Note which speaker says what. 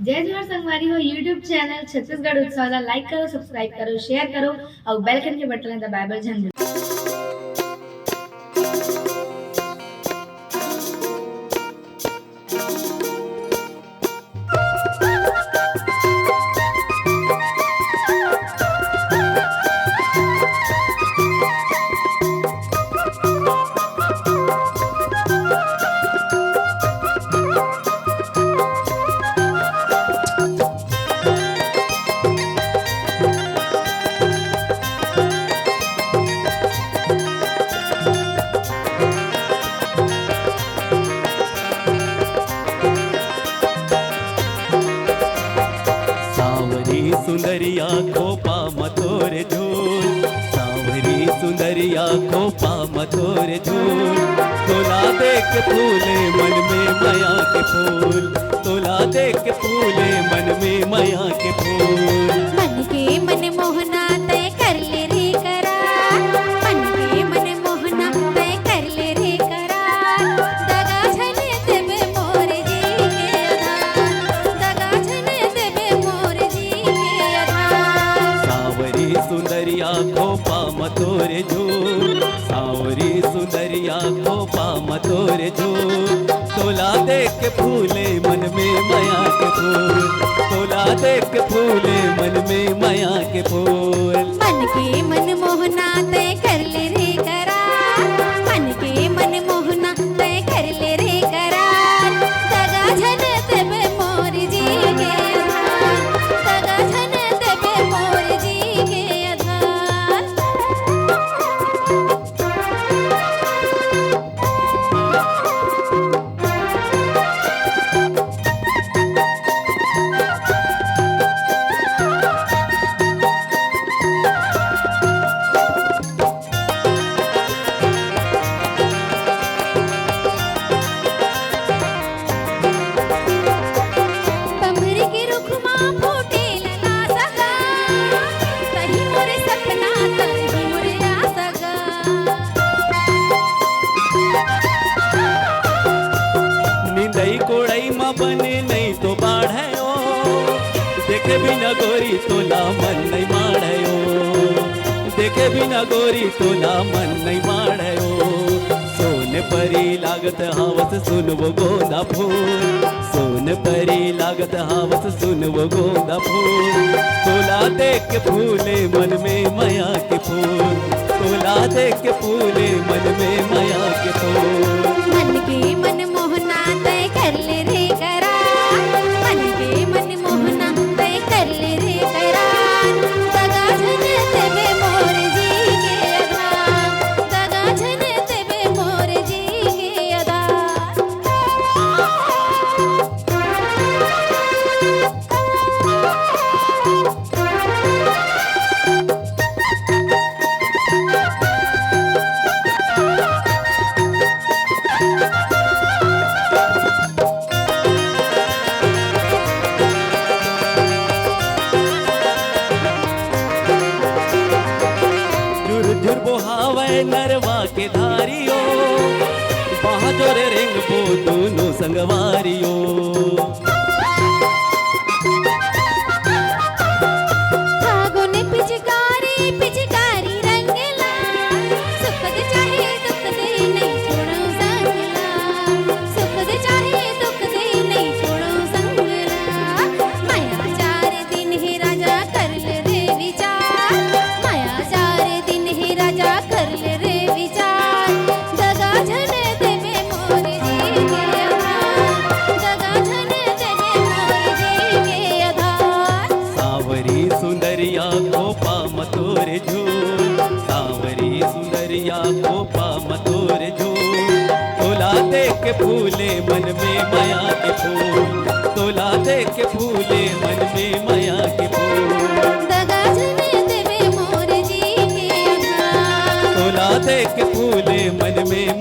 Speaker 1: जय जोहार संगवारी हो यूट्यूब चैनल छत्तीसगढ़ उत्सव ला लाइक करो, सब्सक्राइब करो, शेयर करो और बेल आइकन के बटन ला दबाए बर झन भूलो।
Speaker 2: सुंदरिया खोपा मथोरे झूल, सांवरी सुंदरिया खोपा मथोरे झूल। तोला देख फूले मन में माया के फूल, तोला देख फूले मन में माया के फूल।
Speaker 3: मन के मन मोहना तय कर ले रे करार, मन के मन मोहना तय कर ले रे करार। दगा झने देवे मोर जी के आधार, दगा झने देवे मोर जी के आधार।
Speaker 2: सांवरी सुंदरिया खोपा मथोरे झूल, सांवरी सुंदरिया खोपा मथोरे झूल। तोला देख फूले मन में माया के फूल, तोला देख फूले मन में माया के फूल।
Speaker 3: मन के मन मोहना तय कर ले रे करार, मन के मन मोहना तय कर ले रे करार। दगा झने देवे मोर जी के आधार, दगा झने देवे मोर जी के आधार। बमरी के रुख मां फूटेल ना सगा, तही मोरे सपना तही मोरे आसगा।
Speaker 2: निंदई कोड़ई म बने नहीं तो बाढ़यो, देखे बिना गोरी तोला मन नहीं माढ़यो, देखे बिना गोरी तोला मन नहीं माढ़यो। सोन परी लागत हावस सुन वो गोंदा फूल, सोन परी लागत हावस सुन वो गोंदा फूल। तोला देख के फूले मन में माया के फूल, तोला देख के फूले मन में माया के फूल।
Speaker 3: मन के मन मोहना तय कर ले रे करार, मन के मन मोहना तय कर ले रे करार। दगा झने देवे मोर जी के आधार, दगा झने देवे मोर जी के आधार।
Speaker 2: झुर बोहावे नरवा के धारियो, बहादुर रेंग बो दोनों संगवारियो।
Speaker 3: फागुन पिचकारी पिचकारी रंगला, सुख दे चाहे दुख दे नहीं छोड़ो संगला, सुख दे चाहे दुख दे नहीं छोड़ो संगला। माया चार दिन ही राजा कर ले रे विचार, माया चार दिन ही राजा कर ले रे विचार। दगा झने देवे मोर जी के आधार, दगा झने देवे मोर जी के आधार।
Speaker 2: सांवरी सुंदरिया खोपा मथोरे झूल, सांवरी सुंदरिया खोपा मथोरे झूल। तोला देख के फूले मन में माया के फूल, तोला देख के फूले मन में माया के फूल।
Speaker 3: दगा झने देवे मोर जी के आधार,
Speaker 2: तोला देख के फूले मन में